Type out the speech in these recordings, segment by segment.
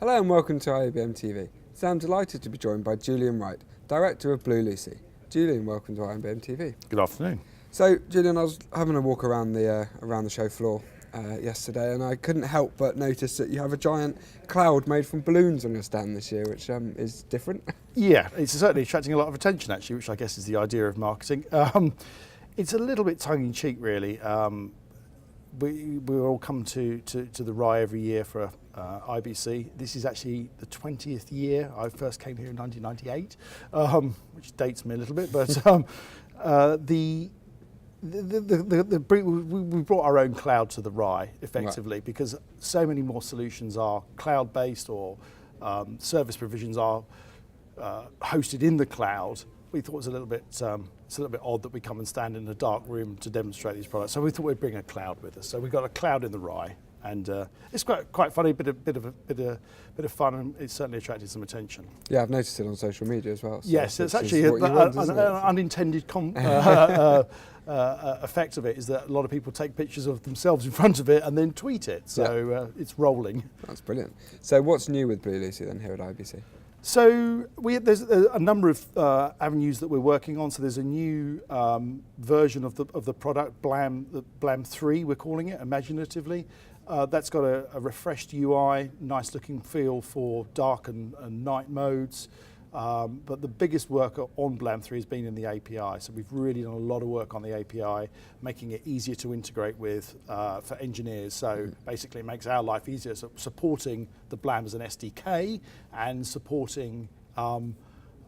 Hello and welcome to IABM TV. Today I'm delighted to be joined by Julian Wright, Director of Blue Lucy. Julian, welcome to IABM TV. Good afternoon. So Julian, I was having a walk around the show floor yesterday and I couldn't help but notice that you have a giant cloud made from balloons on your stand this year, which is different. Yeah, it's certainly attracting a lot of attention actually, which I guess is the idea of marketing. It's a little bit tongue-in-cheek really. We all come to the Rye every year for IBC. This is actually the 20th year. I first came here in 1998, which dates me a little bit, but we brought our own cloud to the Rye effectively, right, because so many more solutions are cloud-based or service provisions are hosted in the cloud. We thought it was a little bit odd that we come and stand in a dark room to demonstrate these products. So we thought we'd bring a cloud with us. So we've got a cloud in the Rye, and it's quite funny, bit of fun, and it's certainly attracted some attention. Yeah, I've noticed it on social media as well. So yes, it's actually an unintended effect of it is that a lot of people take pictures of themselves in front of it and then tweet it. So it's rolling. That's brilliant. So what's new with Blue Lucy then here at IBC? So there's a number of avenues that we're working on. So there's a new version of the product, blam 3, we're calling it, imaginatively. That's got a refreshed UI, nice looking feel for dark and night modes. But the biggest work on blam 3 has been in the API. So we've really done a lot of work on the API, making it easier to integrate with for engineers. So basically it makes our life easier. So supporting the blam as an SDK and supporting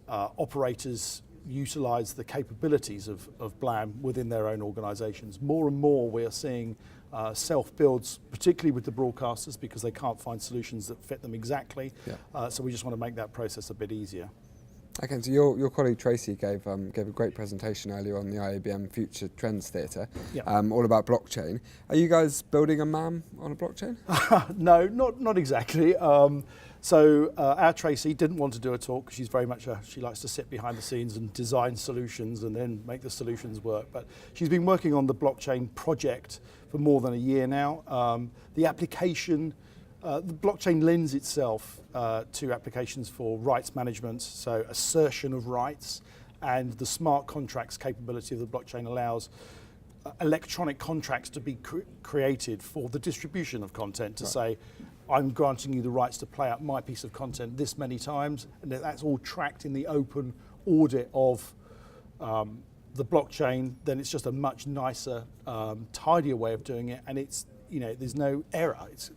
operators utilize the capabilities of blam within their own organizations. More and more we are seeing self-builds, particularly with the broadcasters, because they can't find solutions that fit them exactly. Yeah. So we just want to make that process a bit easier. Okay, so your colleague Tracy gave a great presentation earlier on the IABM Future Trends Theatre, all about blockchain. Are you guys building a MAM on a blockchain? No, not exactly. So our Tracy didn't want to do a talk because she's very much she likes to sit behind the scenes and design solutions and then make the solutions work. But she's been working on the blockchain project for more than a year now. The application, the blockchain lends itself to applications for rights management, so assertion of rights, and the smart contracts capability of the blockchain allows electronic contracts to be created for the distribution of content to say, I'm granting you the rights to play out my piece of content this many times, and that's all tracked in the open audit of the blockchain. Then it's just a much nicer, tidier way of doing it, and it's, there's no error. It's,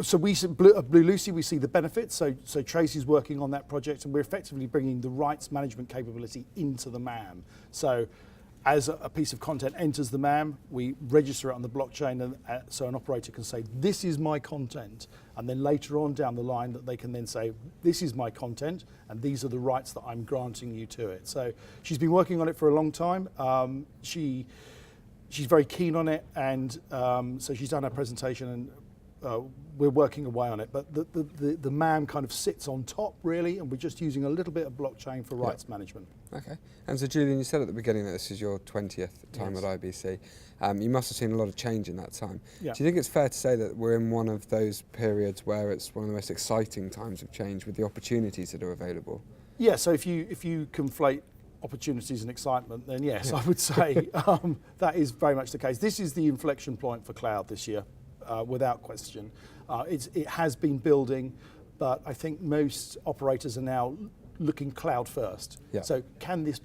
so we at Blue Lucy, we see the benefits. So Tracy's working on that project, and we're effectively bringing the rights management capability into the MAM. So as a piece of content enters the MAM, we register it on the blockchain, and so an operator can say, this is my content, and then later on down the line that they can then say, this is my content, and these are the rights that I'm granting you to it. So she's been working on it for a long time. She's very keen on it, and so she's done her presentation, and we're working away on it. But the MAM kind of sits on top, really, and we're just using a little bit of blockchain for rights management. Okay. And so, Julian, you said at the beginning that this is your 20th time at IBC. You must have seen a lot of change in that time. Yeah. Do you think it's fair to say that we're in one of those periods where it's one of the most exciting times of change with the opportunities that are available? Yeah, so if you conflate opportunities and excitement, then yes, I would say that is very much the case. This is the inflection point for cloud this year, without question. It has been building, but I think most operators are now looking cloud first. Yeah. So can this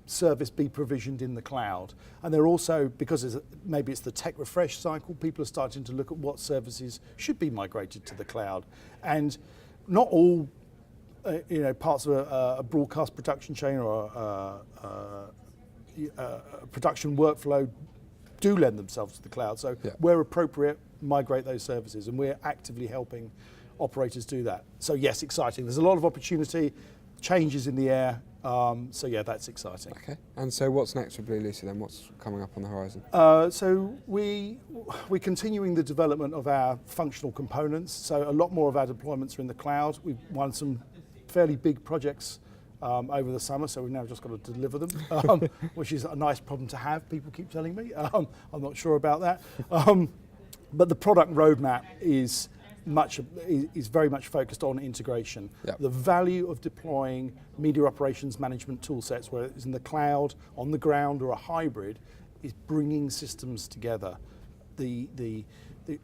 service be provisioned in the cloud? And they're also, because maybe it's the tech refresh cycle, people are starting to look at what services should be migrated to the cloud. And not all parts of a broadcast production chain or a production workflow do lend themselves to the cloud. So where appropriate, migrate those services, and we're actively helping operators do that. So yes, exciting. There's a lot of opportunity, changes in the air. So yeah, that's exciting. Okay. And so what's next for Blue Lucy then? What's coming up on the horizon? So we're continuing the development of our functional components. So a lot more of our deployments are in the cloud. We've won some fairly big projects over the summer, so we've now just got to deliver them, which is a nice problem to have, people keep telling me. I'm not sure about that. But the product roadmap is very much focused on integration. Yep. The value of deploying media operations management tool sets, whether it's in the cloud, on the ground, or a hybrid, is bringing systems together. The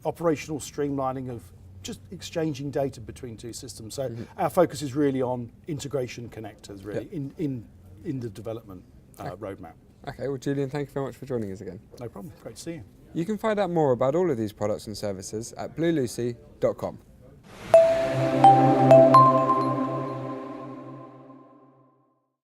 operational streamlining of just exchanging data between two systems. So our focus is really on integration connectors, really, in the development roadmap. Okay, well, Julian, thank you very much for joining us again. No problem. Great to see you. You can find out more about all of these products and services at bluelucy.com.